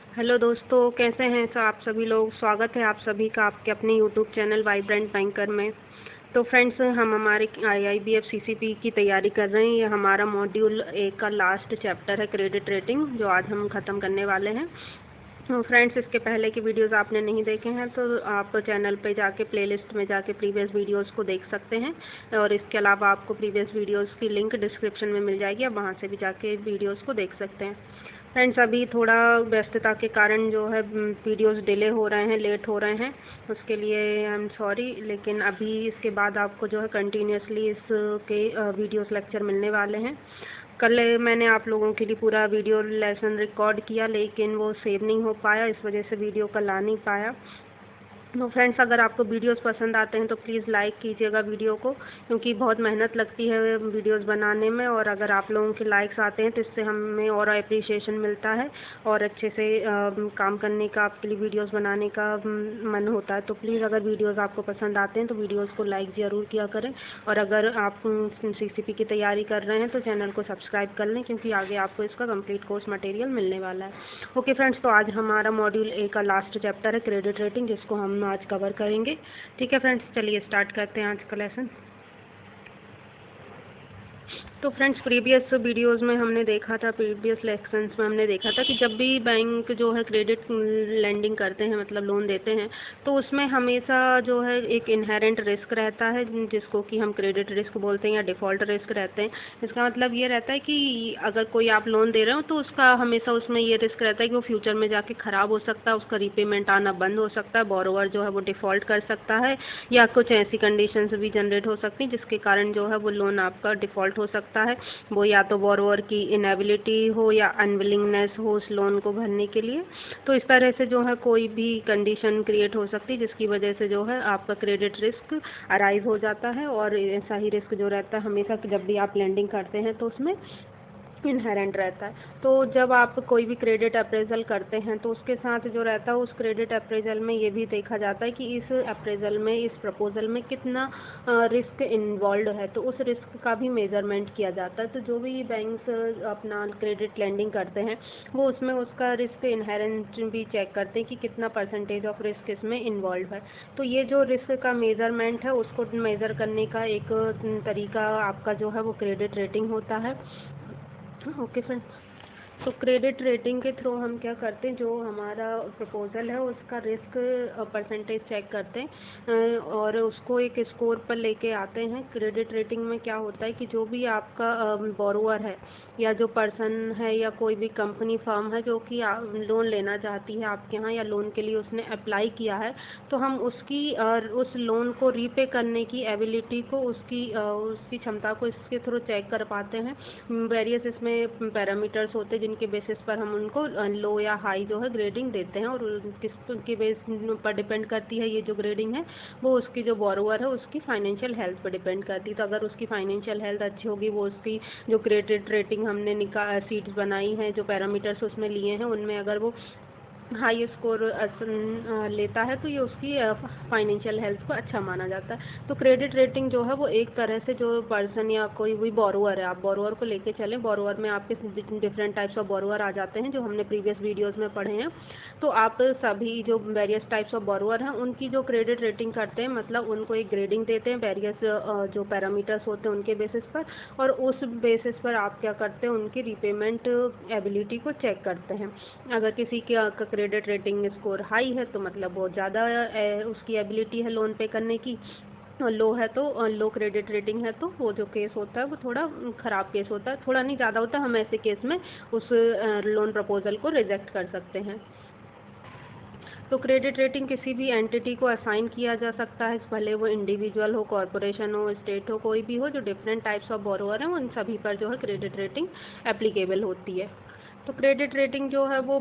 Hello दोस्तों, कैसे हैं आप सभी लोग। स्वागत है आप सभी का आपके अपने यूट्यूब चैनल वाइब्रेंट बैंकर में। तो फ्रेंड्स, हम हमारे IIBF CCP की तैयारी कर रहे हैं। ये हमारा मॉड्यूल 1 का लास्ट चैप्टर है, क्रेडिट रेटिंग, जो आज हम ख़त्म करने वाले हैं। तो फ्रेंड्स, इसके पहले की वीडियोस आपने नहीं देखे हैं तो आप चैनल पे जाके प्लेलिस्ट में जाके प्रीवियस वीडियोस को देख सकते हैं, और इसके अलावा आपको प्रीवियस वीडियोस की लिंक डिस्क्रिप्शन में मिल जाएगी, आप वहाँ से भी जाके वीडियोस को देख सकते हैं। फ्रेंड्स, अभी थोड़ा व्यस्तता के कारण जो है वीडियोस डिले हो रहे हैं, लेट हो रहे हैं, उसके लिए आई एम सॉरी। लेकिन अभी इसके बाद आपको जो है कंटिन्यूसली इसके वीडियोस लेक्चर मिलने वाले हैं। कल मैंने आप लोगों के लिए पूरा वीडियो लेसन रिकॉर्ड किया, लेकिन वो सेव नहीं हो पाया, इस वजह से वीडियो कल आ नहीं पाया। तो फ्रेंड्स, अगर आपको वीडियोस पसंद आते हैं तो प्लीज़ लाइक कीजिएगा वीडियो को, क्योंकि बहुत मेहनत लगती है वीडियोस बनाने में, और अगर आप लोगों के लाइक्स आते हैं तो इससे हमें और अप्रिसिएशन मिलता है और अच्छे से काम करने का, आपके लिए वीडियोस बनाने का मन होता है। तो प्लीज़, अगर वीडियोस आपको पसंद आते हैं तो वीडियोस को लाइक ज़रूर किया करें, और अगर आप CCP की तैयारी कर रहे हैं तो चैनल को सब्सक्राइब कर लें, क्योंकि आगे आपको इसका कंप्लीट कोर्स मटेरियल मिलने वाला है। ओके फ्रेंड्स, तो आज हमारा मॉड्यूल 1 का लास्ट चैप्टर है, क्रेडिट रेटिंग, जिसको हम आज कवर करेंगे। ठीक है फ्रेंड्स, चलिए स्टार्ट करते हैं आज का लेसन। तो फ्रेंड्स, प्रीवियस वीडियोस में हमने देखा था, प्रीवियस लेक्शंस में हमने देखा था कि जब भी बैंक जो है क्रेडिट लेंडिंग करते हैं, मतलब लोन देते हैं, तो उसमें हमेशा जो है एक इनहेरेंट रिस्क रहता है, जिसको कि हम क्रेडिट रिस्क बोलते हैं या डिफ़ॉल्ट रिस्क रहते हैं। इसका मतलब ये रहता है कि अगर कोई आप लोन दे रहे हो तो उसका हमेशा उसमें ये रिस्क रहता है कि वो फ्यूचर में जाके ख़राब हो सकता है, उसका रीपेमेंट आना बंद हो सकता है, बोरोवर जो है वो डिफ़ॉल्ट कर सकता है, या कुछ ऐसी कंडीशंस भी जनरेट हो सकती हैं जिसके कारण जो है वो लोन आपका डिफ़ॉल्ट हो सकता है। वो या तो बोरोवर की इनएबिलिटी हो या अनविलिंगनेस हो उस लोन को भरने के लिए। तो इस तरह से जो है कोई भी कंडीशन क्रिएट हो सकती है जिसकी वजह से जो है आपका क्रेडिट रिस्क अराइज हो जाता है, और ऐसा ही रिस्क जो रहता है हमेशा जब भी आप लेंडिंग करते हैं तो उसमें इनहेरेंट रहता है। तो जब आप कोई भी क्रेडिट अप्रेजल करते हैं तो उसके साथ जो रहता है उस क्रेडिट अप्रेजल में ये भी देखा जाता है कि इस अप्रेजल में, इस प्रपोजल में कितना रिस्क इन्वॉल्व है, तो उस रिस्क का भी मेजरमेंट किया जाता है। तो जो भी बैंक्स अपना क्रेडिट लेंडिंग करते हैं वो उसमें उसका रिस्क इनहेरेंट भी चेक करते हैं कि कितना परसेंटेज ऑफ रिस्क इसमें इन्वॉल्व है। तो ये जो रिस्क का मेजरमेंट है उसको मेज़र करने का एक तरीका आपका जो है वो क्रेडिट रेटिंग होता है। ओके फ्रेंड्स, तो क्रेडिट रेटिंग के थ्रू हम क्या करते हैं, जो हमारा प्रपोजल है उसका रिस्क परसेंटेज चेक करते हैं, और उसको एक स्कोर पर लेके आते हैं। क्रेडिट रेटिंग में क्या होता है कि जो भी आपका बोरोवर है या जो पर्सन है या कोई भी कंपनी फर्म है जो कि लोन लेना चाहती है आपके यहाँ, या लोन के लिए उसने अप्लाई किया है, तो हम उसकी उस लोन को रीपे करने की एबिलिटी को, उसकी क्षमता को इसके थ्रू चेक कर पाते हैं। वेरियस इसमें पैरामीटर्स होते हैं जिनके बेसिस पर हम उनको लो या हाई जो है ग्रेडिंग देते हैं, और किसके बेस पर डिपेंड करती है ये जो ग्रेडिंग है, वो उसकी जो बोरोवर है उसकी फाइनेंशियल हेल्थ पर डिपेंड करती है। तो अगर उसकी फाइनेंशियल हेल्थ अच्छी होगी, वो उसकी जो क्रेडिट रेटिंग हमने सीट्स बनाई हैं, जो पैरामीटर्स उसमें लिए हैं, उनमें अगर वो हाई स्कोर लेता है तो ये उसकी फाइनेंशियल हेल्थ को अच्छा माना जाता है। तो क्रेडिट रेटिंग जो है वो एक तरह से जो पर्सन या कोई भी बोरोवर है, आप बोरोवर को लेके चलें, बोरोवर में आपके डिफरेंट टाइप्स ऑफ बोरोवर आ जाते हैं जो हमने प्रीवियस वीडियोस में पढ़े हैं। तो आप सभी जो वेरियस टाइप्स ऑफ बोरोवर हैं उनकी जो क्रेडिट रेटिंग करते हैं, मतलब उनको एक ग्रेडिंग देते हैं वेरियस जो पैरामीटर्स होते हैं उनके बेसिस पर, और उस बेसिस पर आप क्या करते हैं, उनकी रीपेमेंट एबिलिटी को चेक करते हैं। अगर किसी का क्रेडिट रेटिंग स्कोर हाई है तो मतलब बहुत ज़्यादा उसकी एबिलिटी है लोन पे करने की, लो है तो लो क्रेडिट रेटिंग है तो वो जो केस होता है वो थोड़ा ख़राब केस होता है, थोड़ा नहीं ज़्यादा होता है, हम ऐसे केस में उस लोन प्रपोजल को रिजेक्ट कर सकते हैं। तो क्रेडिट रेटिंग किसी भी एंटिटी को असाइन किया जा सकता है, भले वो इंडिविजुअल हो, कॉरपोरेशन हो, स्टेट हो, कोई भी हो, जो डिफरेंट टाइप्स ऑफ बोरोवर हैं उन सभी पर जो है क्रेडिट रेटिंग एप्लीकेबल होती है। तो क्रेडिट रेटिंग जो है वो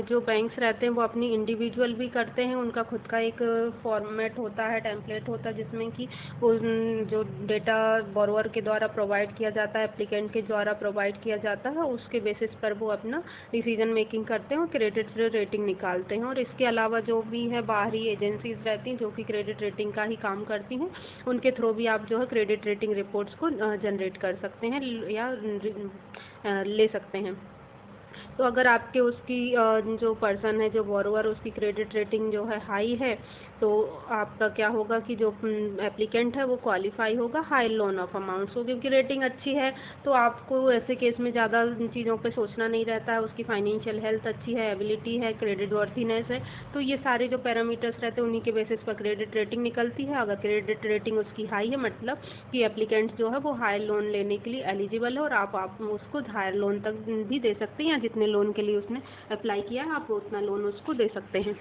जो बैंक्स रहते हैं वो अपनी इंडिविजुअल भी करते हैं, उनका खुद का एक फॉर्मेट होता है, टेम्पलेट होता है, जिसमें कि जो डेटा बोरोवर के द्वारा प्रोवाइड किया जाता है, एप्लीकेंट के द्वारा प्रोवाइड किया जाता है, उसके बेसिस पर वो अपना डिसीजन मेकिंग करते हैं और क्रेडिट रेटिंग निकालते हैं। और इसके अलावा जो भी है बाहरी एजेंसीज रहती हैं जो कि क्रेडिट रेटिंग का ही काम करती हैं, उनके थ्रू भी आप जो है क्रेडिट रेटिंग रिपोर्ट्स को जनरेट कर सकते हैं या ले सकते हैं। तो अगर आपके उसकी जो पर्सन है, जो बोरोवर, उसकी क्रेडिट रेटिंग जो है हाई है, तो आपका क्या होगा कि जो एप्लीकेंट है वो क्वालिफाई होगा हाई लोन ऑफ अमाउंट। सो क्योंकि रेटिंग अच्छी है तो आपको ऐसे केस में ज़्यादा चीज़ों पे सोचना नहीं रहता है। उसकी फाइनेंशियल हेल्थ अच्छी है, एबिलिटी है, क्रेडिट वर्थीनेस है, तो ये सारे जो पैरामीटर्स रहते हैं उन्हीं के बेसिस पर क्रेडिट रेटिंग निकलती है। अगर क्रेडिट रेटिंग उसकी हाई है मतलब कि एप्लीकेंट जो है वो हाई लोन लेने के लिए एलिजिबल है, और आप उसको हायर लोन तक भी दे सकते हैं, या जितने लोन के लिए उसने अप्लाई किया है आप उतना लोन उसको दे सकते हैं।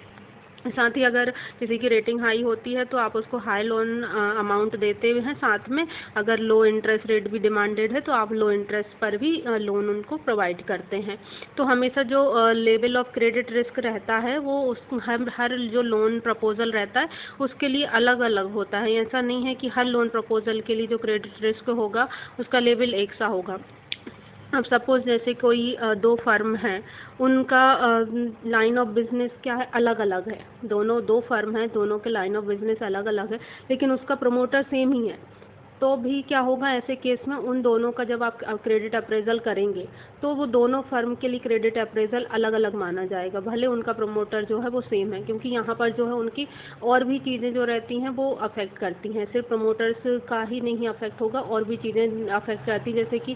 साथ ही अगर किसी की रेटिंग हाई होती है तो आप उसको हाई लोन अमाउंट देते हैं। साथ में अगर लो इंटरेस्ट रेट भी डिमांडेड है तो आप लो इंटरेस्ट पर भी लोन उनको प्रोवाइड करते हैं। तो हमेशा जो लेवल ऑफ क्रेडिट रिस्क रहता है वो उस हर जो लोन प्रपोजल रहता है उसके लिए अलग अलग होता है। ऐसा नहीं है कि हर लोन प्रपोजल के लिए जो क्रेडिट रिस्क होगा उसका लेवल एक सा होगा। अब सपोज़ जैसे कोई दो फर्म हैं, उनका लाइन ऑफ बिज़नेस क्या है, अलग अलग है। दोनों दो फर्म हैं, दोनों के लाइन ऑफ बिज़नेस अलग अलग है, लेकिन उसका प्रमोटर सेम ही है। तो भी क्या होगा ऐसे केस में, उन दोनों का जब आप क्रेडिट अप्रेजल करेंगे तो वो दोनों फर्म के लिए क्रेडिट अप्रेजल अलग अलग माना जाएगा, भले उनका प्रमोटर जो है वो सेम है। क्योंकि यहाँ पर जो है उनकी और भी चीज़ें जो रहती हैं वो अफेक्ट करती हैं, सिर्फ प्रमोटर्स का ही नहीं अफेक्ट होगा, और भी चीज़ें अफेक्ट करती हैं। जैसे कि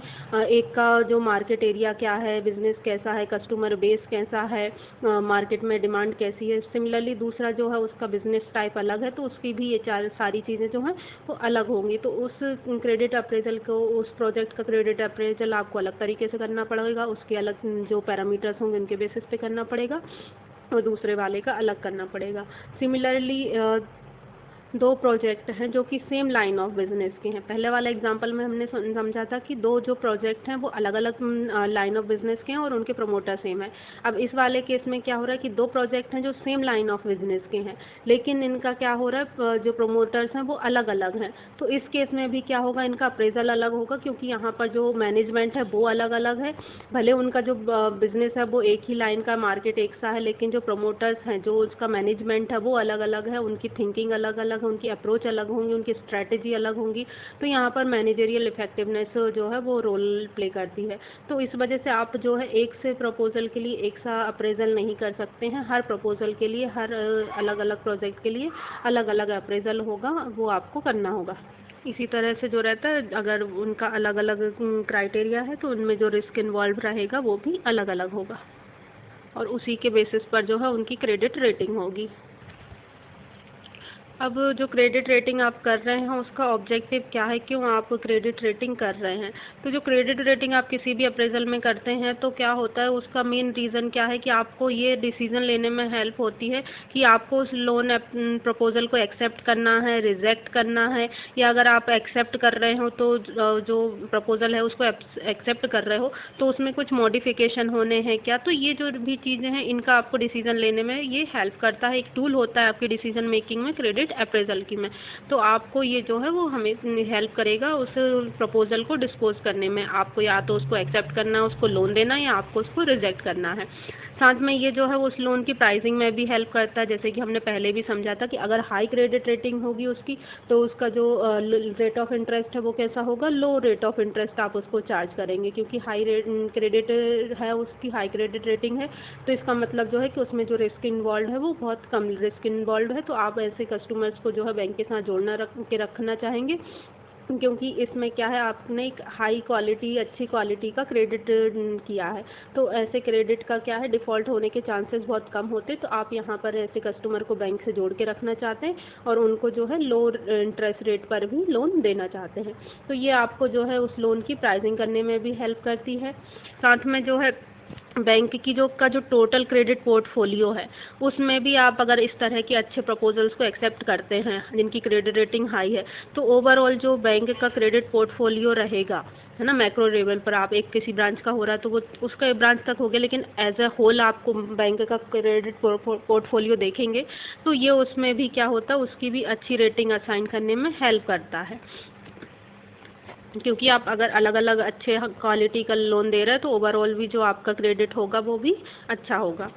एक का जो मार्केट एरिया क्या है, बिजनेस कैसा है, कस्टमर बेस कैसा है, मार्केट में डिमांड कैसी है। सिमिलरली दूसरा जो है उसका बिजनेस टाइप अलग है, तो उसकी भी ये सारी चीज़ें जो हैं वो अलग होंगी। तो उस क्रेडिट अप्रेजल को, उस प्रोजेक्ट का क्रेडिट अप्रेजल आपको अलग तरीके से करना पड़ेगा, उसके अलग जो पैरामीटर्स होंगे उनके बेसिस पे करना पड़ेगा, और दूसरे वाले का अलग करना पड़ेगा। सिमिलरली दो प्रोजेक्ट हैं जो कि सेम लाइन ऑफ बिजनेस के हैं। पहले वाला एग्जांपल में हमने समझा था कि दो जो प्रोजेक्ट हैं वो अलग अलग लाइन ऑफ बिजनेस के हैं और उनके प्रमोटर सेम है। अब इस वाले केस में क्या हो रहा है कि दो प्रोजेक्ट हैं जो सेम लाइन ऑफ बिजनेस के हैं, लेकिन इनका क्या हो रहा है, जो प्रमोटर्स हैं वो अलग अलग हैं। तो इस केस में भी क्या होगा, इनका अप्रेजल अलग होगा, क्योंकि यहाँ पर जो मैनेजमेंट है वो अलग अलग है। भले उनका जो बिजनेस है वो एक ही लाइन का, मार्केट एक सा है, लेकिन जो प्रमोटर्स हैं, जो उसका मैनेजमेंट है वो अलग अलग है, उनकी थिंकिंग अलग अलग, उनकी अप्रोच अलग होंगी, उनकी स्ट्रैटेजी अलग होंगी। तो यहाँ पर मैनेजरियल इफेक्टिवनेस जो है वो रोल प्ले करती है। तो इस वजह से आप जो है एक से प्रपोजल के लिए एक सा अप्रेजल नहीं कर सकते हैं। हर प्रपोजल के लिए, हर अलग अलग प्रोजेक्ट के लिए अलग अलग अप्रेजल होगा, वो आपको करना होगा। इसी तरह से जो रहता है, अगर उनका अलग अलग क्राइटेरिया है तो उनमें जो रिस्क इन्वॉल्व रहेगा वो भी अलग अलग होगा, और उसी के बेसिस पर जो है उनकी क्रेडिट रेटिंग होगी। अब जो क्रेडिट रेटिंग आप कर रहे हैं उसका ऑब्जेक्टिव क्या है, क्यों आप क्रेडिट रेटिंग कर रहे हैं। तो जो क्रेडिट रेटिंग आप किसी भी अप्रेजल में करते हैं तो क्या होता है, उसका मेन रीज़न क्या है कि आपको ये डिसीज़न लेने में हेल्प होती है कि आपको उस लोन प्रपोजल को एक्सेप्ट करना है, रिजेक्ट करना है, या अगर आप एक्सेप्ट कर रहे हो तो जो प्रपोजल है उसको एक्सेप्ट कर रहे हो तो उसमें कुछ मॉडिफिकेशन होने हैं क्या। तो ये जो भी चीज़ें हैं इनका आपको डिसीज़न लेने में ये हेल्प करता है, एक टूल होता है आपकी डिसीज़न मेकिंग में क्रेडिट अप्रेजल की में। तो आपको ये जो है वो हमें हेल्प करेगा उस प्रपोजल को डिस्पोज करने में। आपको या तो उसको एक्सेप्ट करना है, उसको लोन देना है, या आपको उसको रिजेक्ट करना है। साथ में ये जो है वो उस लोन की प्राइसिंग में भी हेल्प करता है। जैसे कि हमने पहले भी समझा था कि अगर हाई क्रेडिट रेटिंग होगी उसकी तो उसका जो रेट ऑफ इंटरेस्ट है वो कैसा होगा, लो रेट ऑफ इंटरेस्ट आप उसको चार्ज करेंगे, क्योंकि हाई क्रेडिट है, उसकी हाई क्रेडिट रेटिंग है, तो इसका मतलब जो है कि उसमें जो रिस्क इन्वॉल्व है वो बहुत कम रिस्क इन्वॉल्व है। तो आप ऐसे कस्टमर्स को जो है बैंक के साथ जोड़ना रखना चाहेंगे, क्योंकि इसमें क्या है, आपने एक हाई क्वालिटी, अच्छी क्वालिटी का क्रेडिट किया है। तो ऐसे क्रेडिट का क्या है, डिफ़ॉल्ट होने के चांसेस बहुत कम होते। तो आप यहाँ पर ऐसे कस्टमर को बैंक से जोड़ के रखना चाहते हैं और उनको जो है लो इंटरेस्ट रेट पर भी लोन देना चाहते हैं। तो ये आपको जो है उस लोन की प्राइसिंग करने में भी हेल्प करती है। साथ में जो है बैंक की जो टोटल क्रेडिट पोर्टफोलियो है उसमें भी आप अगर इस तरह के अच्छे प्रपोजल्स को एक्सेप्ट करते हैं जिनकी क्रेडिट रेटिंग हाई है, तो ओवरऑल जो बैंक का क्रेडिट पोर्टफोलियो रहेगा, है ना, मैक्रो लेवल पर आप एक किसी ब्रांच का हो रहा है तो वो उसका ब्रांच तक हो गया, लेकिन एज अ होल आपको बैंक का क्रेडिट पोर्टफोलियो देखेंगे तो ये उसमें भी क्या होता है, उसकी भी अच्छी रेटिंग असाइन करने में हेल्प करता है। क्योंकि आप अगर अलग अलग अच्छे क्वालिटी का लोन दे रहे हैं तो ओवरऑल भी जो आपका क्रेडिट होगा वो भी अच्छा होगा।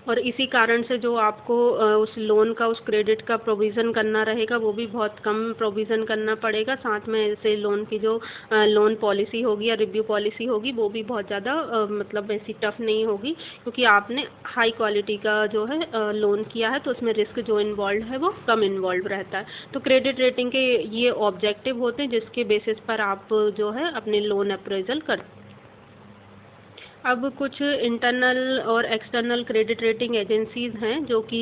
और इसी कारण से जो आपको उस लोन का, उस क्रेडिट का प्रोविज़न करना रहेगा वो भी बहुत कम प्रोविज़न करना पड़ेगा। साथ में ऐसे लोन की जो लोन पॉलिसी होगी या रिव्यू पॉलिसी होगी वो भी बहुत ज़्यादा मतलब ऐसी टफ नहीं होगी, क्योंकि आपने हाई क्वालिटी का जो है लोन किया है, तो उसमें रिस्क जो इन्वॉल्व है वो कम इन्वॉल्व रहता है। तो क्रेडिट रेटिंग के ये ऑब्जेक्टिव होते हैं जिसके बेसिस पर आप जो है अपने लोन अप्रेजल करते हैं। अब कुछ इंटरनल और एक्सटर्नल क्रेडिट रेटिंग एजेंसीज़ हैं जो कि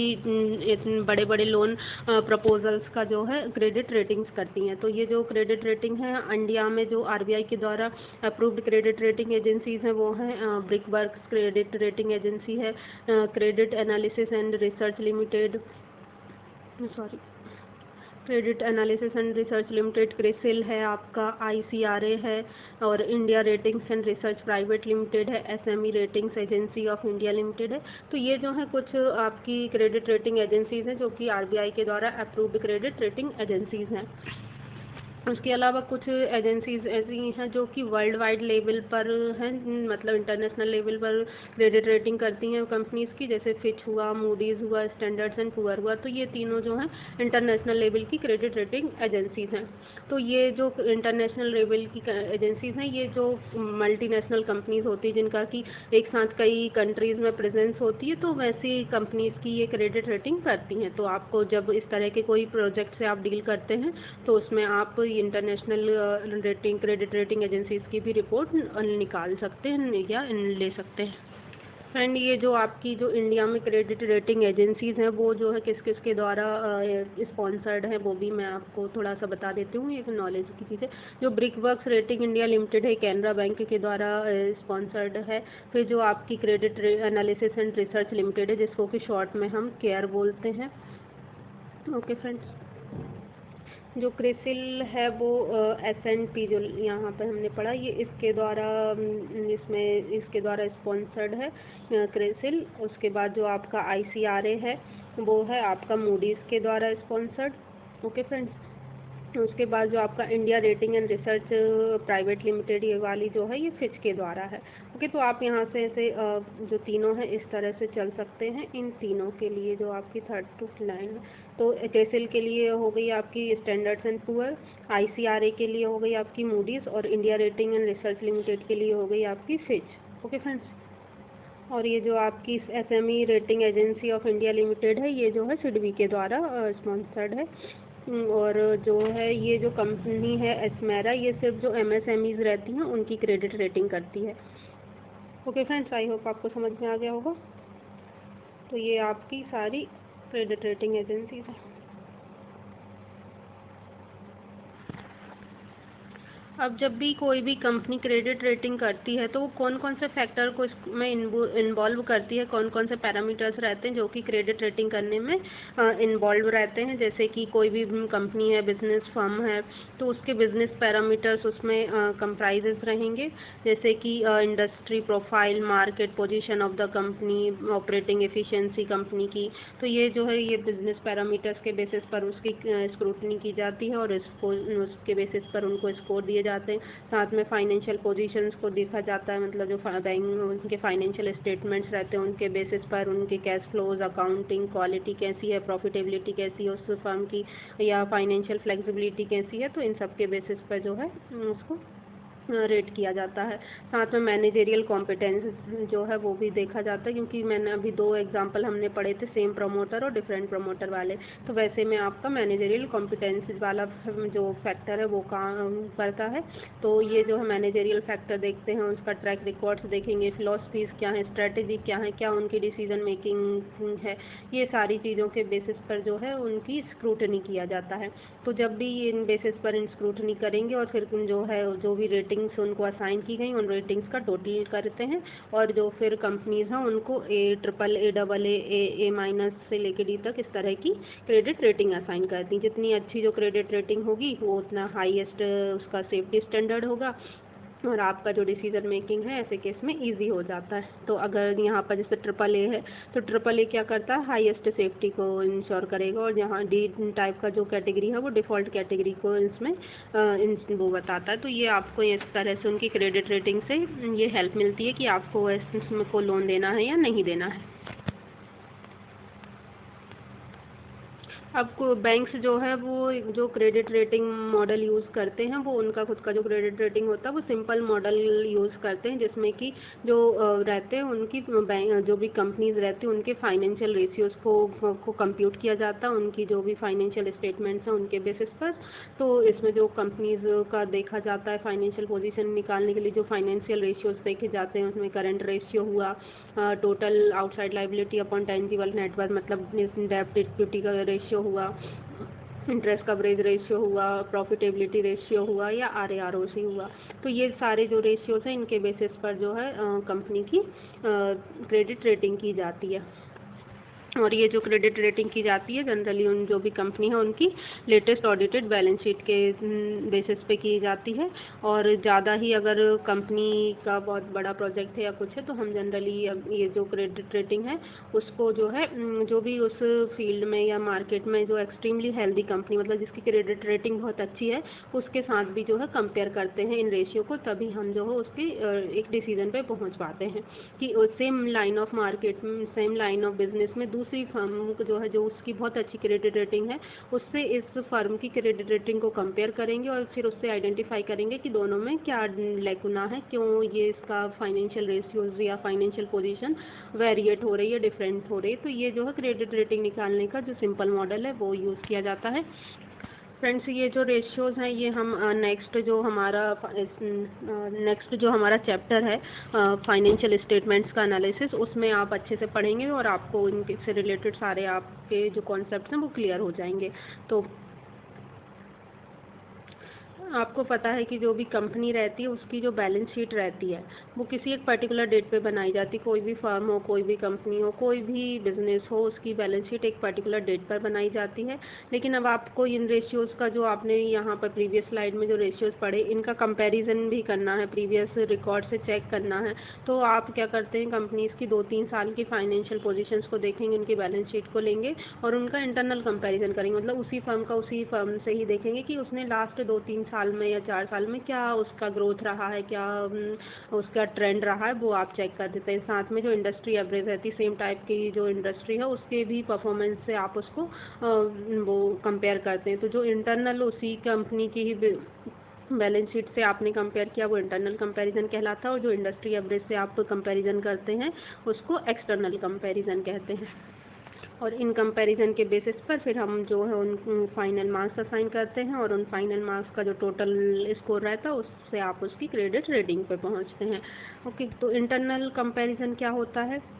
बड़े बड़े लोन प्रपोजल्स का जो है क्रेडिट रेटिंग्स करती हैं। तो ये जो क्रेडिट रेटिंग है इंडिया में जो आरबीआई के द्वारा अप्रूव्ड क्रेडिट रेटिंग एजेंसीज़ हैं वो हैं ब्रिकवर्क्स क्रेडिट रेटिंग एजेंसी है, credit analysis and research limited, sorry, credit analysis and research limited CRISIL है आपका, आईसीआरए है, और India ratings and research private limited है, SME ratings agency of India limited है। तो ये जो है कुछ आपकी क्रेडिट रेटिंग एजेंसीज हैं जो कि आरबीआई के द्वारा अप्रूव्ड क्रेडिट रेटिंग एजेंसीज हैं। उसके अलावा कुछ एजेंसीज ऐसी हैं जो कि वर्ल्ड वाइड लेवल पर हैं, मतलब इंटरनेशनल लेवल पर क्रेडिट रेटिंग करती हैं कंपनीज़ की, जैसे फिच हुआ, मूडीज़ हुआ, स्टैंडर्ड्स एंड पुअर हुआ। तो ये तीनों जो हैं इंटरनेशनल लेवल की क्रेडिट रेटिंग एजेंसीज हैं। तो ये जो इंटरनेशनल लेवल की एजेंसीज हैं ये जो मल्टीनेशनल कंपनीज होती हैं जिनका कि एक साथ कई कंट्रीज़ में प्रेजेंस होती है, तो वैसी कंपनीज़ की ये क्रेडिट रेटिंग करती हैं। तो आपको जब इस तरह के कोई प्रोजेक्ट से आप डील करते हैं तो उसमें आप international rating credit rating agencies की भी रिपोर्ट निकाल सकते हैं या ले सकते हैं। एंड ये जो आपकी जो इंडिया में क्रेडिट रेटिंग एजेंसीज हैं वो जो है किस किस के द्वारा स्पॉन्सर्ड है वो भी मैं आपको थोड़ा सा बता देती हूँ, एक नॉलेज की चीज़ है। जो ब्रिकवर्क्स रेटिंग इंडिया लिमिटेड है कैनरा बैंक के द्वारा स्पॉन्सर्ड है। फिर जो आपकी credit analysis and research limited है जिसको कि शॉर्ट में हम केयर बोलते हैं। ओके फ्रेंड्स, जो क्रिसिल है वो एस&पी जो यहाँ पे हमने पढ़ा ये इसके द्वारा इसमें इसके द्वारा स्पॉन्सर्ड है क्रिसिल। उसके बाद जो आपका आईसीआरए है वो है आपका मूडीज़ के द्वारा स्पॉन्सर्ड। ओके फ्रेंड्स, उसके बाद जो आपका India rating and research private limited ये वाली जो है ये फिच के द्वारा है। ओके, तो आप यहाँ से ऐसे जो तीनों हैं इस तरह से चल सकते हैं। इन तीनों के लिए जो आपकी थर्ड टू लाइन है, तो क्रिसिल के लिए हो गई आपकी स्टैंडर्ड्स एंड पुअर, आईसीआरए के लिए हो गई आपकी मूडीज़, और India rating and research limited के लिए हो गई आपकी फिच। ओके फ्रेंड्स, और ये जो आपकी SME rating agency of India limited है ये जो है सिडबी के द्वारा स्पॉन्सर्ड है। और जो है ये जो कंपनी है एस्मेरा ये सिर्फ जो एमएसएमईज रहती हैं उनकी क्रेडिट रेटिंग करती है। ओके फ्रेंड्स, आई होप आपको समझ में आ गया होगा। तो ये आपकी सारी क्रेडिट रेटिंग एजेंसीज हैं। अब जब भी कोई भी कंपनी क्रेडिट रेटिंग करती है तो वो कौन कौन से फैक्टर को इसमें इन्वॉल्व करती है, कौन कौन से पैरामीटर्स रहते हैं जो कि क्रेडिट रेटिंग करने में इन्वॉल्व रहते हैं। जैसे कि कोई भी कंपनी है, बिजनेस फर्म है, तो उसके बिजनेस पैरामीटर्स उसमें कंप्राइजेस रहेंगे, जैसे कि industry profile, market position of the company, operating efficiency company की। तो ये जो है ये बिजनेस पैरामीटर्स के बेसिस पर उसकी स्क्रूटनी की जाती है और उसके बेसिस पर उनको स्कोर दिए जाते हैं। साथ में फाइनेंशियल पोजीशंस को देखा जाता है, मतलब जो बैंक उनके फाइनेंशियल स्टेटमेंट्स रहते हैं उनके बेसिस पर उनके कैश फ्लोज, अकाउंटिंग क्वालिटी कैसी है, प्रॉफिटेबिलिटी कैसी है उस फर्म की, या फाइनेंशियल फ्लेक्सिबिलिटी कैसी है, तो इन सब के बेसिस पर जो है उसको रेट किया जाता है। साथ में मैनेजेरियल कॉम्पिटेंस जो है वो भी देखा जाता है, क्योंकि मैंने अभी दो एग्जांपल हमने पढ़े थे सेम प्रमोटर और डिफरेंट प्रमोटर वाले, तो वैसे में आपका मैनेजेरियल कॉम्पिटेंस वाला जो फैक्टर है वो काम करता है। तो ये जो है मैनेजेरियल फैक्टर देखते हैं, उसका ट्रैक रिकॉर्ड्स देखेंगे, फिलॉसफीज़ क्या है, स्ट्रेटेजी क्या है, क्या उनकी डिसीजन मेकिंग है, ये सारी चीज़ों के बेसिस पर जो है उनकी स्क्रूटनी किया जाता है। तो जब भी इन बेसिस पर इन स्क्रूटनी करेंगे और फिर जो है जो भी रेटिंग्स उनको असाइन की गई उन रेटिंग्स का टोटल करते हैं, और जो फिर कंपनीज हैं उनको A, AA, A- से लेकर D तक इस तरह की क्रेडिट रेटिंग असाइन करती हैं। जितनी अच्छी जो क्रेडिट रेटिंग होगी वो उतना हाईएस्ट उसका सेफ्टी स्टैंडर्ड होगा और आपका जो डिसीजन मेकिंग है ऐसे केस में इजी हो जाता है। तो अगर यहाँ पर जैसे AAA है तो AAA क्या करता है, हाईएस्ट सेफ्टी को इंश्योर करेगा, और यहाँ D टाइप का जो कैटेगरी है वो डिफ़ॉल्ट कैटेगरी को इसमें वो बताता है। तो ये आपको इस तरह से उनकी क्रेडिट रेटिंग से ये हेल्प मिलती है कि आपको इसमें को लोन देना है या नहीं देना है। अब बैंक्स जो है वो जो क्रेडिट रेटिंग मॉडल यूज़ करते हैं, वो उनका खुद का जो क्रेडिट रेटिंग होता है वो सिंपल मॉडल यूज़ करते हैं, जिसमें कि जो रहते हैं उनकी बैंक जो भी कंपनीज रहती हैं उनके फाइनेंशियल रेशियोज़ को कंप्यूट किया जाता है, उनकी जो भी फाइनेंशियल स्टेटमेंट्स हैं उनके बेसिस पर। तो इसमें जो कंपनीज का देखा जाता है फाइनेंशियल पोजीशन निकालने के लिए जो फाइनेंशियल रेशियोज़ देखे जाते हैं, उसमें करंट रेशियो हुआ, total outside liability upon tangible net worth मतलब डेब्ट इक्विटी का रेशियो हुआ, इंटरेस्ट कवरेज रेशियो हुआ, प्रॉफिटेबिलिटी रेशियो हुआ या RAROC हुआ। तो ये सारे जो रेशियोज़ हैं इनके बेसिस पर जो है कंपनी की क्रेडिट रेटिंग की जाती है। और ये जो क्रेडिट रेटिंग की जाती है जनरली उन जो भी कंपनी है उनकी लेटेस्ट ऑडिटेड बैलेंस शीट के बेसिस पे की जाती है। और ज़्यादा ही अगर कंपनी का बहुत बड़ा प्रोजेक्ट है या कुछ है तो हम जनरली ये जो क्रेडिट रेटिंग है उसको जो है जो भी उस फील्ड में या मार्केट में जो एक्सट्रीमली हेल्दी कंपनी मतलब जिसकी क्रेडिट रेटिंग बहुत अच्छी है उसके साथ भी जो है कंपेयर करते हैं इन रेशियो को, तभी हम जो है उसकी एक डिसीजन पे पहुंच पाते हैं कि same line of market same line of business में दूसरी फर्म जो है जो उसकी बहुत अच्छी क्रेडिट रेटिंग है उससे इस फर्म की क्रेडिट रेटिंग को कंपेयर करेंगे और फिर उससे आइडेंटिफाई करेंगे कि दोनों में क्या लैकुना है, क्यों ये इसका फाइनेंशियल रेशियोज या फाइनेंशियल पोजीशन वेरिएट हो रही है, डिफरेंट हो रही है। तो ये जो है क्रेडिट रेटिंग निकालने का जो सिंपल मॉडल है वो यूज़ किया जाता है। फ्रेंड्स ये जो रेशियोज़ हैं ये हम नेक्स्ट जो हमारा चैप्टर है फाइनेंशियल स्टेटमेंट्स का एनालिसिस उसमें आप अच्छे से पढ़ेंगे और आपको इनके से रिलेटेड सारे आपके जो कॉन्सेप्ट्स हैं वो क्लियर हो जाएंगे। तो आपको पता है कि जो भी कंपनी रहती है उसकी जो बैलेंस शीट रहती है वो किसी एक पर्टिकुलर डेट पे बनाई जाती है। कोई भी फर्म हो, कोई भी कंपनी हो, कोई भी बिजनेस हो, उसकी बैलेंस शीट एक पर्टिकुलर डेट पर बनाई जाती है। लेकिन अब आपको इन रेशियोज़ का जो आपने यहाँ पर प्रीवियस स्लाइड में जो रेशियोज़ पढ़े इनका कंपैरिजन भी करना है, प्रीवियस रिकॉर्ड से चेक करना है। तो आप क्या करते हैं कंपनीज़ की 2-3 साल की फाइनेंशियल पोजीशंस को देखेंगे, उनकी बैलेंस शीट को लेंगे और उनका इंटरनल कंपैरिजन करेंगे, मतलब उसी फर्म से ही देखेंगे कि उसने लास्ट 2-3 साल में या 4 साल में क्या उसका ग्रोथ रहा है, क्या उसका ट्रेंड रहा है, वो आप चेक कर देते हैं। साथ में जो इंडस्ट्री एवरेज रहती है सेम टाइप की जो इंडस्ट्री है उसके भी परफॉर्मेंस से आप उसको वो कंपेयर करते हैं। तो जो इंटरनल उसी कंपनी की ही बैलेंस शीट से आपने कंपेयर किया वो इंटरनल कंपैरिजन कहलाता है और जो इंडस्ट्री एवरेज से आप कंपैरिजन करते हैं उसको एक्सटर्नल कंपैरिजन कहते हैं। और इन कंपैरिजन के बेसिस पर फिर हम जो है उन फाइनल मार्क्स असाइन करते हैं और उन फाइनल मार्क्स का जो टोटल स्कोर रहता है उससे आप उसकी क्रेडिट रेटिंग पे पहुंचते हैं। ओके, तो इंटरनल कंपैरिजन क्या होता है?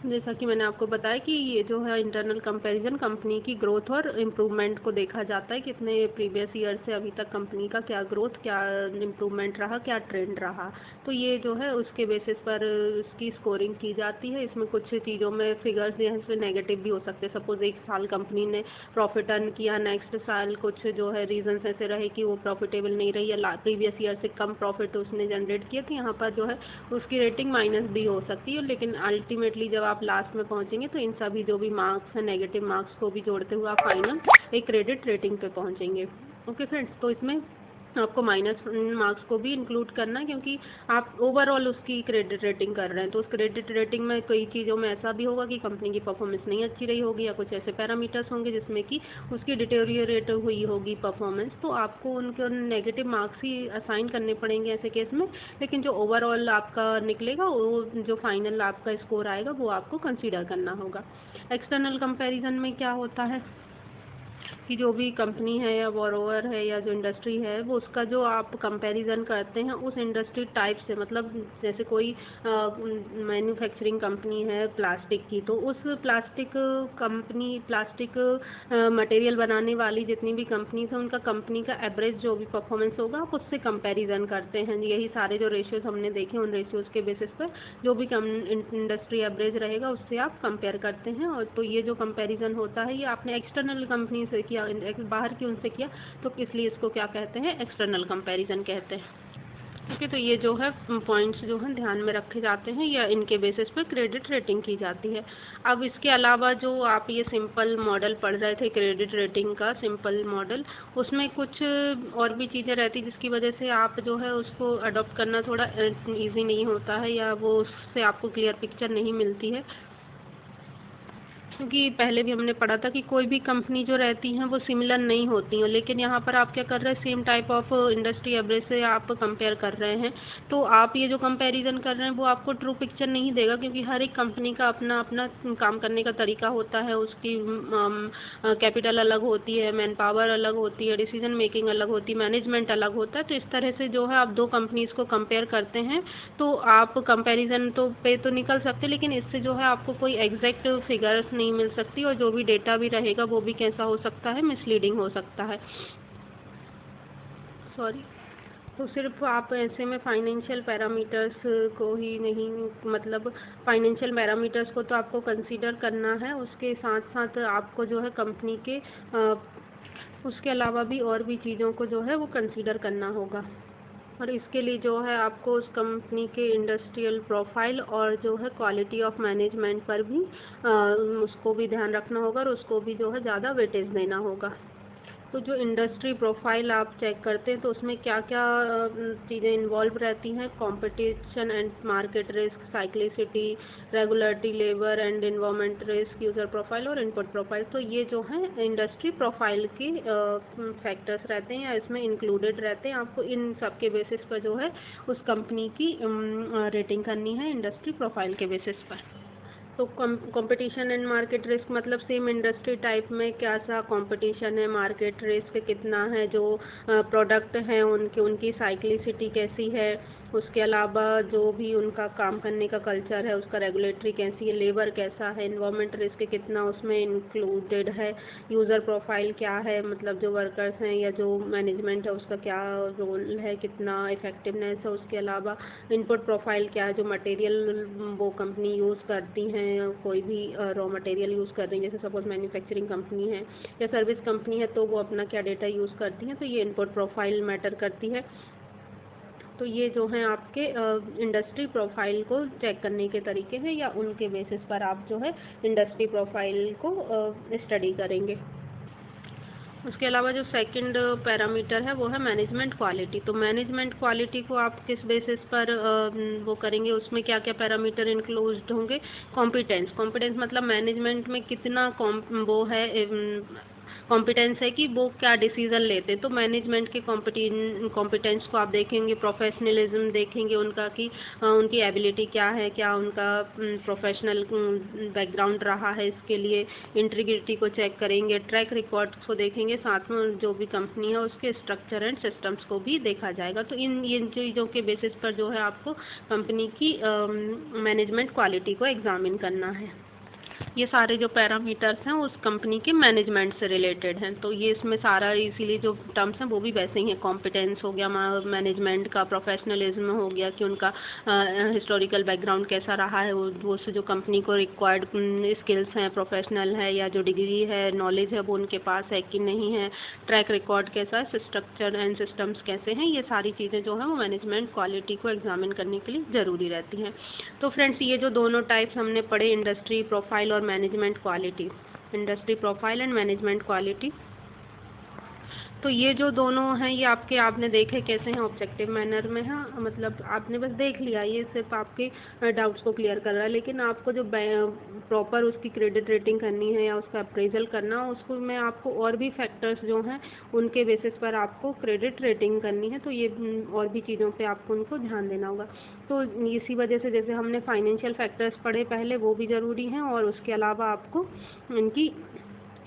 जैसा कि मैंने आपको बताया कि ये जो है इंटरनल कंपैरिजन कंपनी की ग्रोथ और इम्प्रूवमेंट को देखा जाता है, कितने प्रीवियस ईयर से अभी तक कंपनी का क्या ग्रोथ, क्या इम्प्रूवमेंट रहा, क्या ट्रेंड रहा। तो ये जो है उसके बेसिस पर इसकी स्कोरिंग की जाती है। इसमें कुछ चीज़ों में फिगर्स जो है इसमें नेगेटिव भी हो सकते हैं। सपोज एक साल कंपनी ने प्रॉफिट अर्न किया, नेक्स्ट साल कुछ जो है रीजंस ऐसे रहे कि वो प्रॉफिटेबल नहीं रही या प्रीवियस ईयर से कम प्रॉफिट उसने जनरेट किया, तो यहाँ पर जो है उसकी रेटिंग माइनस भी हो सकती है। लेकिन अल्टीमेटली जब आप लास्ट में पहुंचेंगे तो इन सभी जो भी मार्क्स हैं नेगेटिव मार्क्स को भी जोड़ते हुए आप फाइनल एक क्रेडिट रेटिंग पे पहुंचेंगे। ओके फ्रेंड्स, तो इसमें आपको माइनस मार्क्स को भी इंक्लूड करना है क्योंकि आप ओवरऑल उसकी क्रेडिट रेटिंग कर रहे हैं। तो उस क्रेडिट रेटिंग में कई चीज़ों में ऐसा भी होगा कि कंपनी की परफॉर्मेंस नहीं अच्छी रही होगी या कुछ ऐसे पैरामीटर्स होंगे जिसमें कि उसकी डिटेरियोरेट हुई होगी परफॉर्मेंस, तो आपको उनके नेगेटिव मार्क्स ही असाइन करने पड़ेंगे ऐसे केस में। लेकिन जो ओवरऑल आपका निकलेगा वो जो फाइनल आपका स्कोर आएगा वो आपको कंसीडर करना होगा। एक्सटर्नल कंपैरिजन में क्या होता है कि जो भी कंपनी है या बोरोवर है या जो इंडस्ट्री है वो उसका जो आप कंपैरिजन करते हैं उस इंडस्ट्री टाइप से, मतलब जैसे कोई मैन्युफैक्चरिंग कंपनी है प्लास्टिक की, तो उस प्लास्टिक मटेरियल बनाने वाली जितनी भी कंपनीज हैं उनका कंपनी का एवरेज जो भी परफॉर्मेंस होगा आप उससे कंपैरिजन करते हैं। यही सारे जो रेशियोज हमने देखे उन रेशियोज़ के बेसिस पर जो भी इंडस्ट्री एवरेज रहेगा उससे आप कंपेयर करते हैं। और तो ये जो कंपैरिजन होता है ये आपने एक्सटर्नल कंपनी से किया, बाहर की उनसे किया, तो इसलिए इसको क्या कहते हैं, एक्सटर्नल कंपैरिजन कहते हैं। ओके, तो ये जो है पॉइंट्स जो हैं ध्यान में रखे जाते हैं या इनके बेसिस पर क्रेडिट रेटिंग की जाती है। अब इसके अलावा जो आप ये सिंपल मॉडल पढ़ रहे थे क्रेडिट रेटिंग का सिंपल मॉडल, उसमें कुछ और भी चीज़ें रहती जिसकी वजह से आप जो है उसको अडॉप्ट करना थोड़ा ईजी नहीं होता है या वो उससे आपको क्लियर पिक्चर नहीं मिलती है। क्योंकि पहले भी हमने पढ़ा था कि कोई भी कंपनी जो रहती हैं वो सिमिलर नहीं होती हैं, लेकिन यहाँ पर आप क्या कर रहे हैं, same type of industry average से आप कंपेयर कर रहे हैं। तो आप ये जो कंपैरिजन कर रहे हैं वो आपको ट्रू पिक्चर नहीं देगा, क्योंकि हर एक कंपनी का अपना अपना काम करने का तरीका होता है, उसकी कैपिटल अलग होती है, मैन पावर अलग होती है, डिसीजन मेकिंग अलग होती है, मैनेजमेंट अलग होता है। तो इस तरह से जो है आप दो कंपनीज़ को कंपेयर करते हैं तो आप कंपैरिजन तो पे तो निकल सकते, लेकिन इससे जो है आपको कोई एग्जैक्ट फिगर्स नहीं मिल सकती, और जो भी डेटा भी रहेगा वो भी कैसा हो सकता है, मिसलीडिंग हो सकता है। सॉरी। तो सिर्फ आप ऐसे में फाइनेंशियल पैरामीटर्स को ही नहीं, मतलब फाइनेंशियल पैरामीटर्स को तो आपको कंसीडर करना है, उसके साथ साथ आपको जो है कंपनी के उसके अलावा भी और भी चीज़ों को जो है वो कंसीडर करना होगा। और इसके लिए जो है आपको उस कंपनी के इंडस्ट्रियल प्रोफाइल और जो है क्वालिटी ऑफ मैनेजमेंट पर भी उसको भी ध्यान रखना होगा, और उसको भी जो है ज़्यादा वेटेज देना होगा। तो जो इंडस्ट्री प्रोफाइल आप चेक करते हैं तो उसमें क्या क्या चीज़ें इन्वॉल्व रहती हैं, competition and market risk, cyclicity, regulatory, labour and environment risk, user profile और इनपुट प्रोफाइल। तो ये जो है इंडस्ट्री प्रोफाइल के फैक्टर्स रहते हैं या इसमें इंक्लूडेड रहते हैं। आपको इन सब के बेसिस पर जो है उस कंपनी की रेटिंग करनी है इंडस्ट्री प्रोफाइल के बेसिस पर। तो कंपटीशन एंड मार्केट रिस्क मतलब सेम इंडस्ट्री टाइप में क्या सा कंपटीशन है, मार्केट रिस्क कितना है, जो प्रोडक्ट हैं उनकी साइक्लिसिटी कैसी है, उसके अलावा जो भी उनका काम करने का कल्चर है उसका रेगुलेटरी कैसी है, लेबर कैसा है, इन्वायरमेंट रिस्क कितना उसमें इंक्लूडेड है, यूज़र प्रोफाइल क्या है, मतलब जो वर्कर्स हैं या जो मैनेजमेंट है उसका क्या रोल है, कितना इफ़ेक्टिवनेस है, उसके अलावा इनपुट प्रोफाइल क्या है, जो मटेरियल वो कंपनी यूज़ करती हैं, कोई भी रॉ मटेरियल यूज़ कर रही हैं, जैसे सपोज मैन्युफैक्चरिंग कंपनी है या सर्विस कंपनी है तो वो अपना क्या डेटा यूज़ करती हैं, तो ये इनपुट प्रोफाइल मैटर करती है। तो ये जो हैं आपके इंडस्ट्री प्रोफाइल को चेक करने के तरीके हैं, या उनके बेसिस पर आप जो है इंडस्ट्री प्रोफाइल को स्टडी करेंगे। उसके अलावा जो सेकंड पैरामीटर है वो है मैनेजमेंट क्वालिटी। तो मैनेजमेंट क्वालिटी को आप किस बेसिस पर वो करेंगे, उसमें क्या क्या पैरामीटर इंक्लूड होंगे, कॉम्पिटेंस। कॉम्पिटेंस मतलब मैनेजमेंट में कितना वो है कॉम्पिटेंस है कि वो क्या डिसीज़न लेते हैं। तो मैनेजमेंट के कॉम्पिटेंस को आप देखेंगे, प्रोफेशनलिज्म देखेंगे उनका कि उनकी एबिलिटी क्या है, क्या उनका प्रोफेशनल बैकग्राउंड रहा है इसके लिए, इंटीग्रिटी को चेक करेंगे, ट्रैक रिकॉर्ड को देखेंगे, साथ में जो भी कंपनी है उसके स्ट्रक्चर एंड सिस्टम्स को भी देखा जाएगा। तो इन चीज़ों के बेसिस पर जो है आपको कंपनी की मैनेजमेंट क्वालिटी को एग्जामिन करना है। ये सारे जो पैरामीटर्स हैं उस कंपनी के मैनेजमेंट से रिलेटेड हैं। तो ये इसमें सारा इसीलिए जो टर्म्स हैं वो भी वैसे ही हैं, कॉम्पिटेंस हो गया मैनेजमेंट का, प्रोफेशनलिज्म हो गया कि उनका हिस्टोरिकल बैकग्राउंड कैसा रहा है, वो से जो कंपनी को रिक्वायर्ड स्किल्स हैं, प्रोफेशनल है या जो डिग्री है, नॉलेज है वो उनके पास है कि नहीं है, ट्रैक रिकॉर्ड कैसा है, स्ट्रक्चर एंड सिस्टम्स कैसे हैं, ये सारी चीज़ें जो हैं वो मैनेजमेंट क्वालिटी को एग्जामिन करने के लिए ज़रूरी रहती हैं। तो फ्रेंड्स ये जो दोनों टाइप्स हमने पढ़े, इंडस्ट्री प्रोफाइल और management quality, industry profile and management quality, तो ये जो दोनों हैं ये आपने देखे कैसे हैं, ऑब्जेक्टिव मैनर में है, मतलब आपने बस देख लिया, ये सिर्फ आपके डाउट्स को क्लियर कर रहा है। लेकिन आपको जो प्रॉपर उसकी क्रेडिट रेटिंग करनी है या उसका अप्रेजल करना है, उसको में आपको और भी फैक्टर्स जो हैं उनके बेसिस पर आपको क्रेडिट रेटिंग करनी है। तो ये और भी चीज़ों पे आपको उनको ध्यान देना होगा। तो इसी वजह से जैसे हमने फाइनेंशियल फैक्टर्स पढ़े पहले, वो भी ज़रूरी हैं, और उसके अलावा आपको इनकी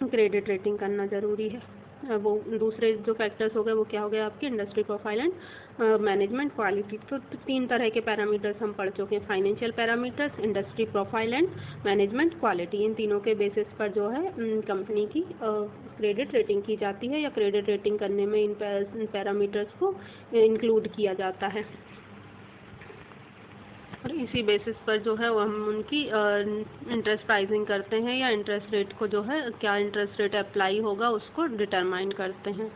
क्रेडिट रेटिंग करना ज़रूरी है। वो दूसरे जो फैक्टर्स हो गए वो क्या हो गए आपके, industry profile and management quality. तो तीन तरह के पैरामीटर्स हम पढ़ चुके हैं, financial parameters, industry profile and management quality. इन तीनों के बेसिस पर जो है कंपनी की क्रेडिट रेटिंग की जाती है, या क्रेडिट रेटिंग करने में इन पैरामीटर्स को इंक्लूड किया जाता है, और इसी बेसिस पर जो है वो हम उनकी इंटरेस्ट प्राइसिंग करते हैं, या इंटरेस्ट रेट को जो है क्या इंटरेस्ट रेट अप्लाई होगा उसको डिटरमाइन करते हैं।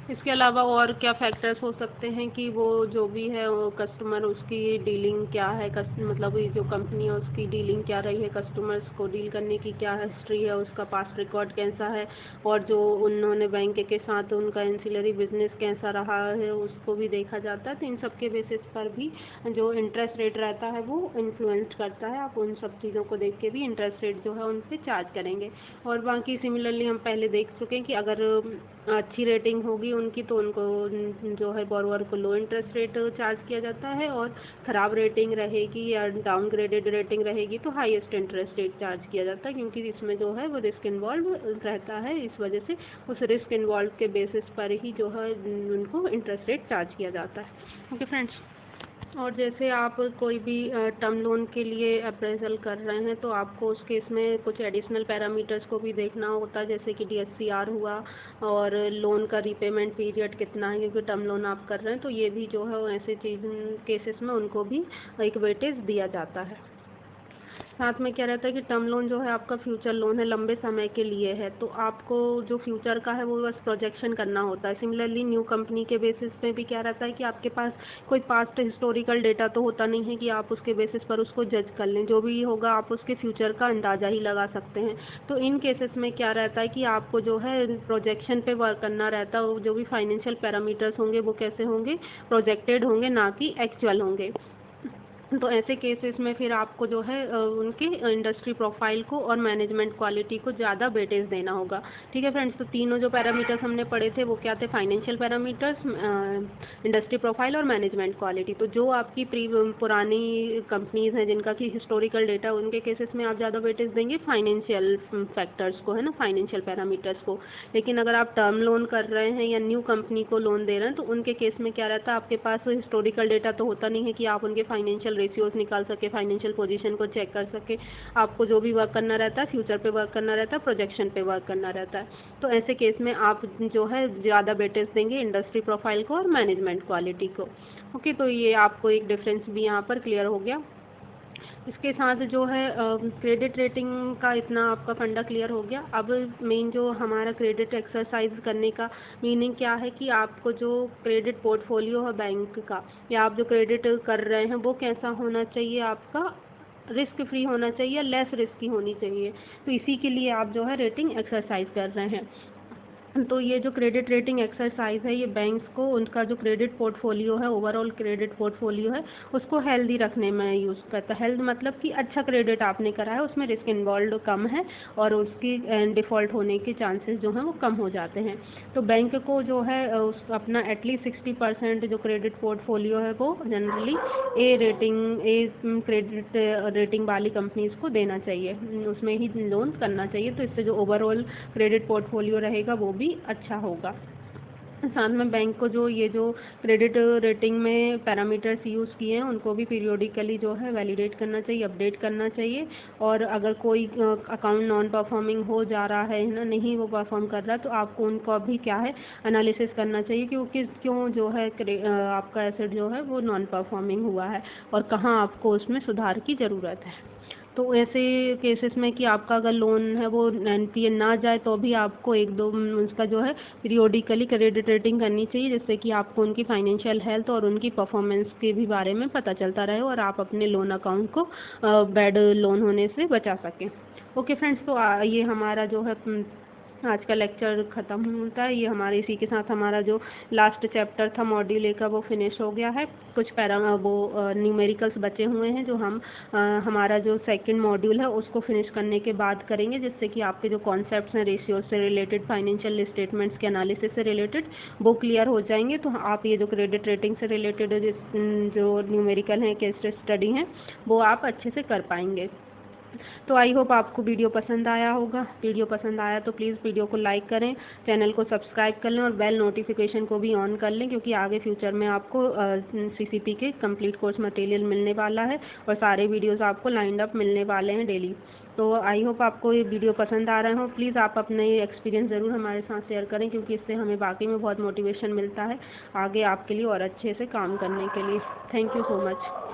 इसके अलावा और क्या फैक्टर्स हो सकते हैं कि वो जो भी है वो कस्टमर उसकी डीलिंग क्या है, मतलब ये जो कंपनी है उसकी डीलिंग क्या रही है, कस्टमर्स को डील करने की क्या हिस्ट्री है, उसका पास्ट रिकॉर्ड कैसा है, और जो उन्होंने बैंक के साथ उनका एंसिलरी बिजनेस कैसा रहा है उसको भी देखा जाता है। तो इन सब के बेसिस पर भी जो इंटरेस्ट रेट रहता है वो इन्फ्लुएंस करता है। आप उन सब चीज़ों को देख के भी इंटरेस्ट रेट जो है उन पर चार्ज करेंगे। और बाकी सिमिलरली हम पहले देख चुके हैं कि अगर अच्छी रेटिंग होगी उनकी तो उनको जो है बोरोवर को लो इंटरेस्ट रेट चार्ज किया जाता है, और ख़राब रेटिंग रहेगी या डाउनग्रेडेड रेटिंग रहेगी तो हाईएस्ट इंटरेस्ट रेट चार्ज किया जाता है, क्योंकि इसमें जो है वो रिस्क इन्वॉल्व रहता है। इस वजह से उस रिस्क इन्वॉल्व के बेसिस पर ही जो है उनको इंटरेस्ट रेट चार्ज किया जाता है। ओके फ्रेंड्स, और जैसे आप कोई भी टर्म लोन के लिए अप्रेजल कर रहे हैं तो आपको उस केस में कुछ एडिशनल पैरामीटर्स को भी देखना होता है, जैसे कि DSCR हुआ और लोन का रीपेमेंट पीरियड कितना है, क्योंकि टर्म लोन आप कर रहे हैं तो ये भी जो है ऐसे चीज़ केसेस में उनको भी एक वेटेज दिया जाता है। साथ में क्या रहता है कि टर्म लोन जो है आपका फ्यूचर लोन है, लंबे समय के लिए है, तो आपको जो फ्यूचर का है वो बस प्रोजेक्शन करना होता है। सिमिलरली न्यू कंपनी के बेसिस पे भी क्या रहता है कि आपके पास कोई पास्ट हिस्टोरिकल डेटा तो होता नहीं है कि आप उसके बेसिस पर उसको जज कर लें। जो भी होगा आप उसके फ्यूचर का अंदाज़ा ही लगा सकते हैं। तो इन केसेस में क्या रहता है कि आपको जो है प्रोजेक्शन पे वर्क करना रहता है। जो भी फाइनेंशियल पैरामीटर्स होंगे वो कैसे होंगे, प्रोजेक्टेड होंगे, ना कि एक्चुअल होंगे। तो ऐसे केसेस में फिर आपको जो है उनके इंडस्ट्री प्रोफाइल को और मैनेजमेंट क्वालिटी को ज़्यादा वेटेज देना होगा। ठीक है फ्रेंड्स, तो तीनों जो पैरामीटर्स हमने पढ़े थे वो क्या थे, फाइनेंशियल पैरामीटर्स, इंडस्ट्री प्रोफाइल और मैनेजमेंट क्वालिटी। तो जो आपकी पुरानी कंपनीज़ हैं जिनका कि हिस्टोरिकल डेटा, उनके केसेस में आप ज़्यादा वेटेज देंगे फाइनेंशियल फैक्टर्स को, है ना, फाइनेंशियल पैरामीटर्स को। लेकिन अगर आप टर्म लोन कर रहे हैं या न्यू कंपनी को लोन दे रहे हैं तो उनके केस में क्या रहता है, आपके पास हिस्टोरिकल डेटा तो होता नहीं है कि आप उनके फाइनेंशियल रेशियोज निकाल सके, फाइनेंशियल पोजीशन को चेक कर सके। आपको जो भी वर्क करना रहता है फ्यूचर पे वर्क करना रहता है, प्रोजेक्शन पे वर्क करना रहता है। तो ऐसे केस में आप जो है ज़्यादा वेटेज देंगे इंडस्ट्री प्रोफाइल को और मैनेजमेंट क्वालिटी को। ओके, तो ये आपको एक डिफरेंस भी यहाँ पर क्लियर हो गया। इसके साथ जो है क्रेडिट रेटिंग का इतना आपका फंडा क्लियर हो गया। अब मेन जो हमारा क्रेडिट एक्सरसाइज करने का मीनिंग क्या है कि आपको जो क्रेडिट पोर्टफोलियो है बैंक का, या आप जो क्रेडिट कर रहे हैं वो कैसा होना चाहिए, आपका रिस्क फ्री होना चाहिए, लेस रिस्की होनी चाहिए। तो इसी के लिए आप जो है रेटिंग एक्सरसाइज कर रहे हैं। तो ये जो क्रेडिट रेटिंग एक्सरसाइज है ये बैंक्स को उनका जो क्रेडिट पोर्टफोलियो है, ओवरऑल क्रेडिट पोर्टफोलियो है, उसको हेल्दी रखने में यूज़ करता है। हेल्थ मतलब कि अच्छा क्रेडिट आपने करा है, उसमें रिस्क इन्वॉल्व कम है और उसकी डिफ़ॉल्ट होने के चांसेस जो हैं वो कम हो जाते हैं। तो बैंक को जो है उस अपना एटलीस्ट 60% जो क्रेडिट पोर्टफोलियो है वो जनरली ए क्रेडिट रेटिंग वाली कंपनीज़ को देना चाहिए, उसमें ही लोन करना चाहिए। तो इससे जो ओवरऑल क्रेडिट पोर्टफोलियो रहेगा वो भी अच्छा होगा। साथ में बैंक को जो ये जो क्रेडिट रेटिंग में पैरामीटर्स यूज़ किए हैं उनको भी पीरियोडिकली जो है वैलिडेट करना चाहिए, अपडेट करना चाहिए। और अगर कोई अकाउंट नॉन परफॉर्मिंग हो जा रहा है ना, नहीं वो परफॉर्म कर रहा, तो आपको उनको भी क्या है एनालिसिस करना चाहिए क्योंकि क्यों जो है आपका एसेट जो है वो नॉन परफॉर्मिंग हुआ है और कहाँ आपको उसमें सुधार की ज़रूरत है। तो ऐसे केसेस में कि आपका अगर लोन है वो NPA ना जाए तो भी आपको एक दो उसका जो है पीरियोडिकली क्रेडिट रेटिंग करनी चाहिए, जिससे कि आपको उनकी फाइनेंशियल हेल्थ और उनकी परफॉर्मेंस के भी बारे में पता चलता रहे और आप अपने लोन अकाउंट को बैड लोन होने से बचा सकें। ओके फ्रेंड्स, तो ये हमारा जो है आज का लेक्चर ख़त्म होता है। ये हमारे इसी के साथ हमारा जो लास्ट चैप्टर था मॉड्यूल 1 का वो फिनिश हो गया है। कुछ न्यूमेरिकल्स बचे हुए हैं जो हम हमारा जो सेकंड मॉड्यूल है उसको फिनिश करने के बाद करेंगे, जिससे कि आपके जो कॉन्सेप्ट्स हैं रेशियोज से रिलेटेड, फाइनेंशियल स्टेटमेंट्स के एनालिसिस से रिलेटेड वो क्लियर हो जाएंगे। तो आप ये जो क्रेडिट रेटिंग से रिलेटेड जो न्यूमेरिकल हैं, केस स्टडी हैं, वो आप अच्छे से कर पाएंगे। तो आई होप आपको वीडियो पसंद आया होगा। वीडियो पसंद आया तो प्लीज़ वीडियो को लाइक करें, चैनल को सब्सक्राइब कर लें और बेल नोटिफिकेशन को भी ऑन कर लें, क्योंकि आगे फ्यूचर में आपको CCP के कंप्लीट कोर्स मटेरियल मिलने वाला है और सारे वीडियोस आपको लाइंड अप मिलने वाले हैं डेली। तो आई होप आपको ये वीडियो पसंद आ रहे हो। प्लीज़ आप अपने एक्सपीरियंस ज़रूर हमारे साथ शेयर करें, क्योंकि इससे हमें वाकई में बहुत मोटिवेशन मिलता है आगे आपके लिए और अच्छे से काम करने के लिए। Thank you so much.